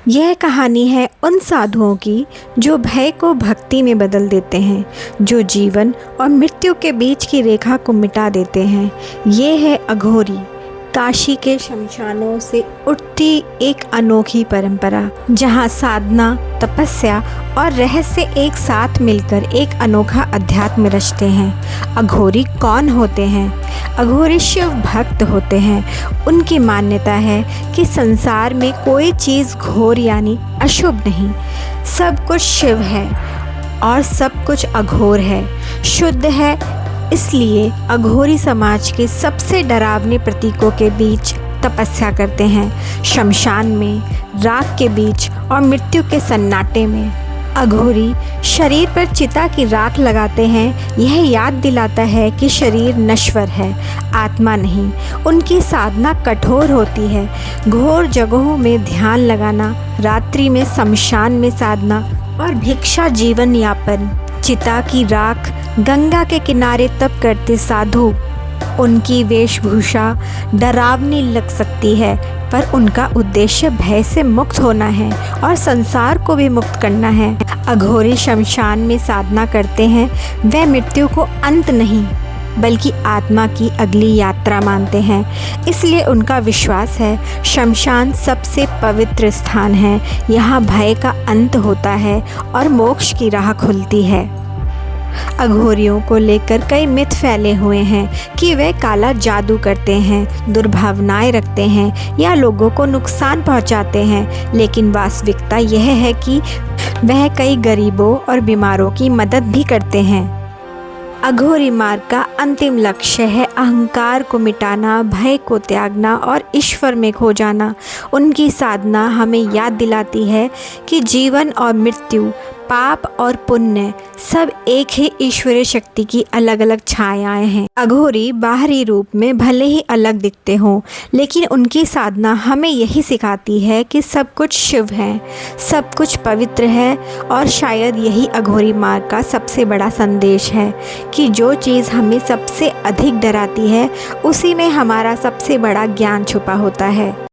यह कहानी है उन साधुओं की जो भय को भक्ति में बदल देते हैं, जो जीवन और मृत्यु के बीच की रेखा को मिटा देते हैं। ये है अघोरी, काशी के शमशानों से उठती एक अनोखी परंपरा, जहाँ साधना, तपस्या और रहस्य एक साथ मिलकर एक अनोखा अध्यात्म रचते हैं। अघोरी कौन होते हैं? अघोरी शिव भक्त होते हैं। उनकी मान्यता है कि संसार में कोई चीज़ घोर यानी अशुभ नहीं, सब कुछ शिव है और सब कुछ अघोर है, शुद्ध है। इसलिए अघोरी समाज के सबसे डरावने प्रतीकों के बीच तपस्या करते हैं, शमशान में, राख के बीच और मृत्यु के सन्नाटे में। अघोरी शरीर पर चिता की राख लगाते हैं। यह याद दिलाता है कि शरीर नश्वर है, आत्मा नहीं। उनकी साधना कठोर होती है, घोर जगहों में ध्यान लगाना, रात्रि में शमशान में साधना और भिक्षा जीवन यापन। चिता की राख गंगा के किनारे तप करते साधु, उनकी वेशभूषा डरावनी लग सकती है, पर उनका उद्देश्य भय से मुक्त होना है और संसार को भी मुक्त करना है। अघोरी शमशान में साधना करते हैं। वह मृत्यु को अंत नहीं बल्कि आत्मा की अगली यात्रा मानते हैं। इसलिए उनका विश्वास है शमशान सबसे पवित्र स्थान है, यहाँ भय का अंत होता है और मोक्ष की राह खुलती है। अघोरियों को लेकर कई मिथ फैले हुए हैं कि वे काला जादू करते हैं, दुर्भावनाएं रखते हैं या लोगों को नुकसान पहुंचाते हैं, लेकिन वास्तविकता यह है कि वह कई गरीबों और बीमारों की मदद भी करते हैं। अघोरी मार्ग का अंतिम लक्ष्य है अहंकार को मिटाना, भय को त्यागना और ईश्वर में खो जाना। उनकी साधना हमें याद दिलाती है कि जीवन और मृत्यु, पाप और पुण्य सब एक ही ईश्वरीय शक्ति की अलग अलग छायाएं हैं। अघोरी बाहरी रूप में भले ही अलग दिखते हों, लेकिन उनकी साधना हमें यही सिखाती है कि सब कुछ शिव है, सब कुछ पवित्र है। और शायद यही अघोरी मार्ग का सबसे बड़ा संदेश है कि जो चीज़ हमें सबसे अधिक डराती है, उसी में हमारा सबसे बड़ा ज्ञान छुपा होता है।